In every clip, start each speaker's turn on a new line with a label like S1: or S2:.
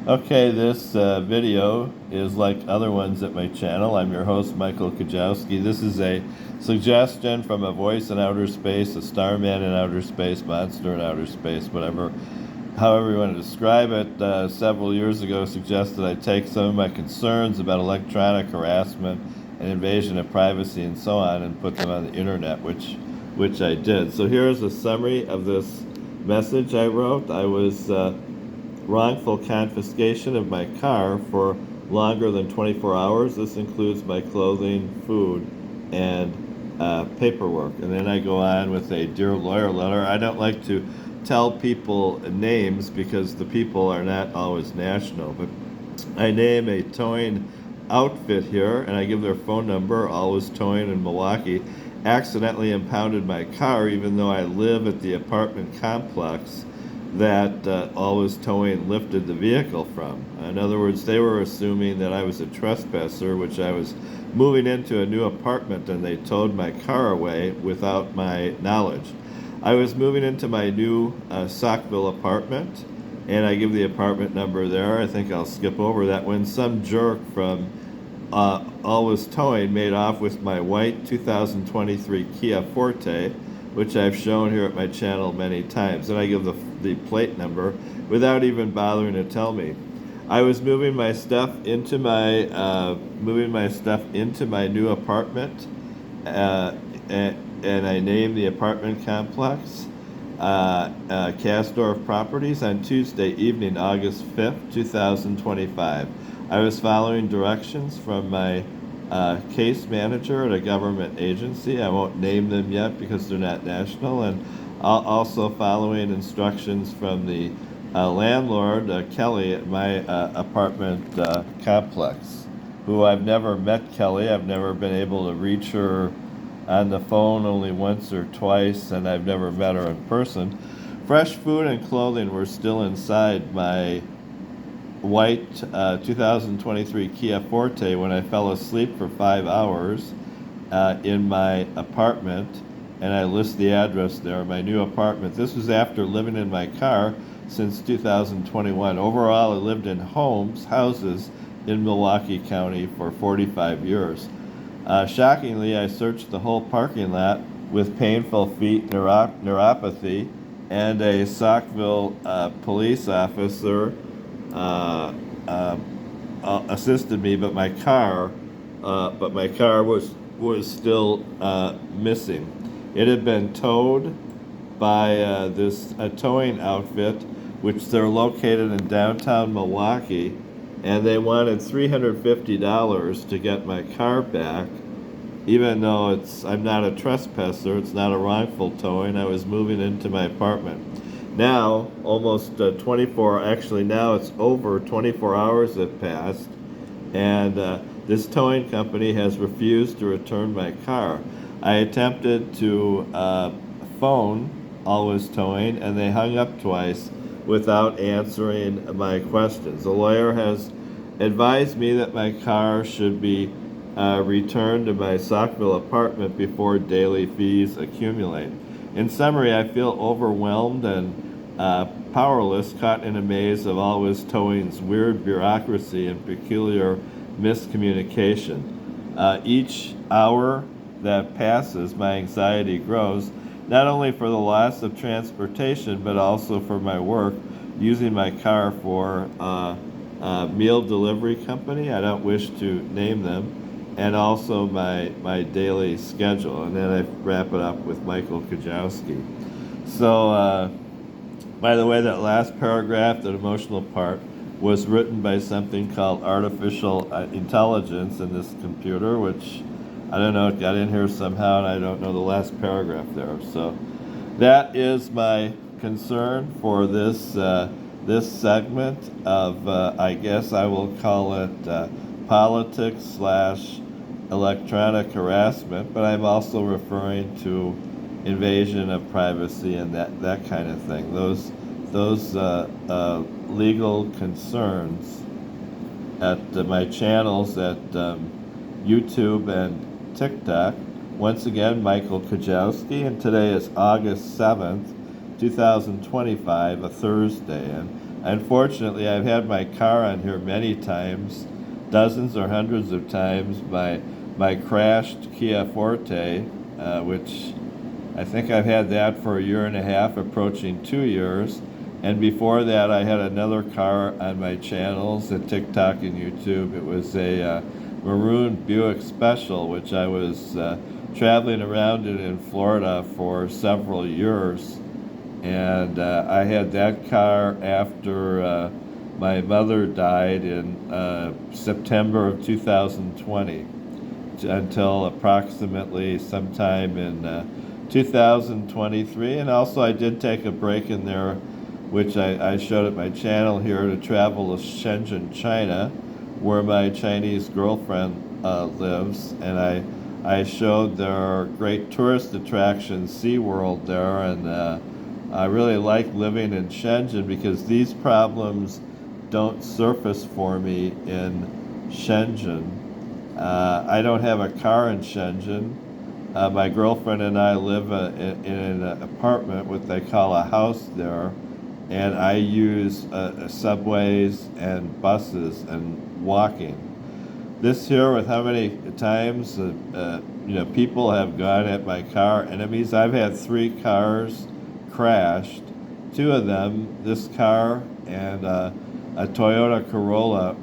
S1: Okay, this video is like other ones at my channel. I'm your host, Michael Kajowski. This is a suggestion from a voice in outer space, a starman in outer space, monster in outer space, whatever, however you want to describe it. Several years ago, suggested I take some of my concerns about electronic harassment and invasion of privacy and so on and put them on the internet, which I did. So here's a summary of this message I wrote. I was wrongful confiscation of my car for longer than 24 hours. This includes my clothing, food, and paperwork. And then I go on with a dear lawyer letter. I don't like to tell people names because the people are not always national, but I name a towing outfit here and I give their phone number. Always Towing in Milwaukee accidentally impounded my car even though I live at the apartment complex that Always Towing lifted the vehicle from. In other words, they were assuming that I was a trespasser, which I was moving into a new apartment, and they towed my car away without my knowledge. I was moving into my new Saukville apartment, and I give the apartment number there. I think I'll skip over that when some jerk from Always Towing made off with my white 2023 Kia Forte, which I've shown here at my channel many times, and I give the plate number without even bothering to tell me. I was moving my stuff into my new apartment, and I named the apartment complex Castor Properties on Tuesday evening, August 5th, 2025. I was following directions from my case manager at a government agency. I won't name them yet because they're not national, and also following instructions from the landlord, Kelly, at my apartment complex, who I've never met Kelly. I've never been able to reach her on the phone, only once or twice, and I've never met her in person. Fresh food and clothing were still inside my white 2023 Kia Forte when I fell asleep for 5 hours in my apartment, and I list the address there, my new apartment. This was after living in my car since 2021. Overall, I lived in houses in Milwaukee County for 45 years. Shockingly, I searched the whole parking lot with painful feet neuropathy, and a Saukville police officer assisted me, but my car was still missing. It had been towed by this towing outfit, which they're located in downtown Milwaukee, and they wanted $350 to get my car back, even though I'm not a trespasser. It's not a wrongful towing. I was moving into my apartment. Now, almost 24, actually now it's over 24 hours have passed, and this towing company has refused to return my car. I attempted to phone Always Towing, and they hung up twice without answering my questions. The lawyer has advised me that my car should be returned to my Saukville apartment before daily fees accumulate. In summary, I feel overwhelmed and powerless, caught in a maze of Always Towing's weird bureaucracy and peculiar miscommunication. Each hour that passes, my anxiety grows, not only for the loss of transportation, but also for my work, using my car for a meal delivery company. I don't wish to name them, and also my daily schedule. And then I wrap it up with Michael Kajowski. So, by the way, that last paragraph, that emotional part, was written by something called artificial intelligence in this computer, which I don't know, it got in here somehow, and I don't know the last paragraph there. So that is my concern for this segment of, I guess I will call it politics / electronic harassment, but I'm also referring to invasion of privacy and that kind of thing. Those legal concerns at my channels at YouTube and TikTok. Once again, Michael Kajowski, and today is August 7th, 2025, a Thursday, and Unfortunately, I've had my car on here many times, dozens or hundreds of times. My crashed Kia Forte, which I think I've had that for a year and a half, approaching 2 years. And before that, I had another car on my channels at TikTok and YouTube. It was a maroon Buick Special, which I was traveling around in Florida for several years. And I had that car after my mother died in September of 2020 until approximately sometime in 2023. And also, I did take a break in there, which I showed at my channel here, to travel to Shenzhen, China, where my Chinese girlfriend lives. And I showed their great tourist attraction, SeaWorld, there. And I really like living in Shenzhen because these problems don't surface for me in Shenzhen. I don't have a car in Shenzhen. My girlfriend and I live in an apartment, what they call a house there, and I use subways and buses and walking. This here, with how many times people have gone at my car enemies. I've had 3 cars crashed. 2 of them, this car and a Toyota Corolla,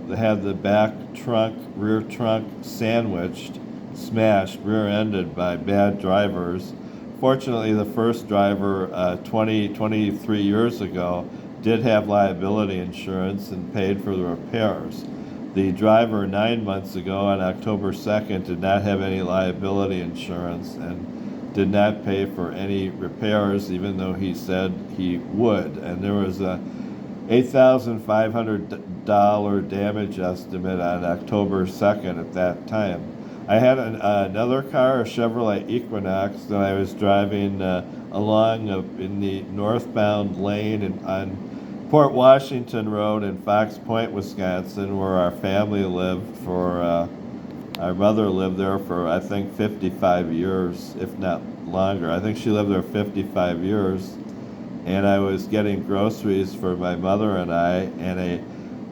S1: they had the back trunk, rear trunk sandwiched, smashed, rear-ended by bad drivers. Fortunately, the first driver, 23 years ago, did have liability insurance and paid for the repairs. The driver 9 months ago, on October 2nd, did not have any liability insurance and did not pay for any repairs, even though he said he would. And there was a $8,500 damage estimate on October 2nd at that time. I had another car, a Chevrolet Equinox, that I was driving along in the northbound lane on Port Washington Road in Fox Point, Wisconsin, where our family lived our mother lived there for, I think, 55 years, if not longer. I think she lived there 55 years. And I was getting groceries for my mother and I, and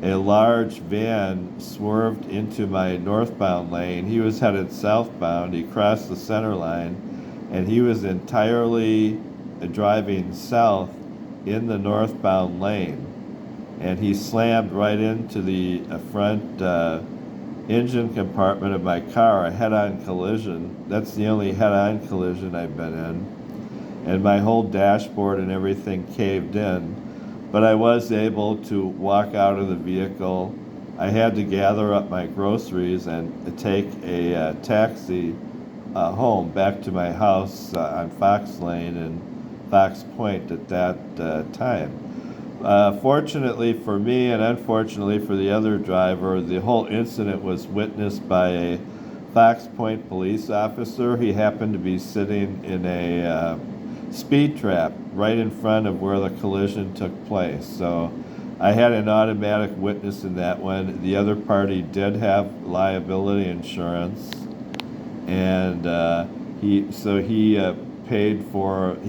S1: a large van swerved into my northbound lane. He was headed southbound. He crossed the center line, and he was entirely driving south in the northbound lane. And he slammed right into the front engine compartment of my car, a head-on collision. That's the only head-on collision I've been in. And my whole dashboard and everything caved in. But I was able to walk out of the vehicle. I had to gather up my groceries and take a taxi home back to my house on Fox Lane and Fox Point at that time. Fortunately for me, and unfortunately for the other driver, the whole incident was witnessed by a Fox Point police officer. He happened to be sitting in a speed trap right in front of where the collision took place. So I had an automatic witness in that one. The other party did have liability insurance, and he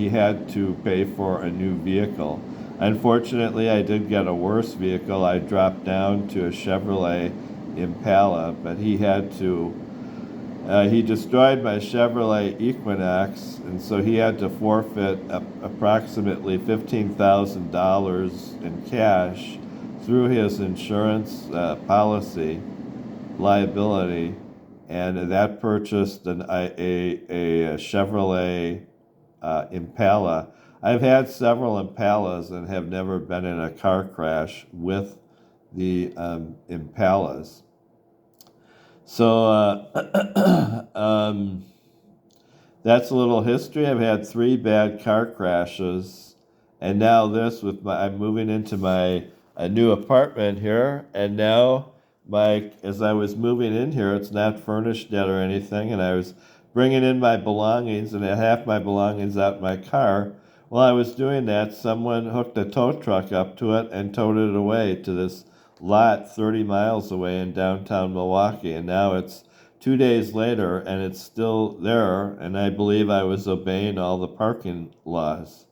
S1: had to pay for a new vehicle. Unfortunately, I did get a worse vehicle. I dropped down to a Chevrolet Impala, but he destroyed my Chevrolet Equinox, and so he had to forfeit approximately $15,000 in cash through his insurance policy liability, and that purchased a Chevrolet Impala. I've had several Impalas and have never been in a car crash with the Impalas. So that's a little history. I've had 3 bad car crashes, and now this I'm moving into my new apartment here, and now as I was moving in here, it's not furnished yet or anything, and I was bringing in my belongings, and I had half my belongings out in my car. While I was doing that, someone hooked a tow truck up to it and towed it away to this lot 30 miles away in downtown Milwaukee, and now it's 2 days later and it's still there, and I believe I was obeying all the parking laws.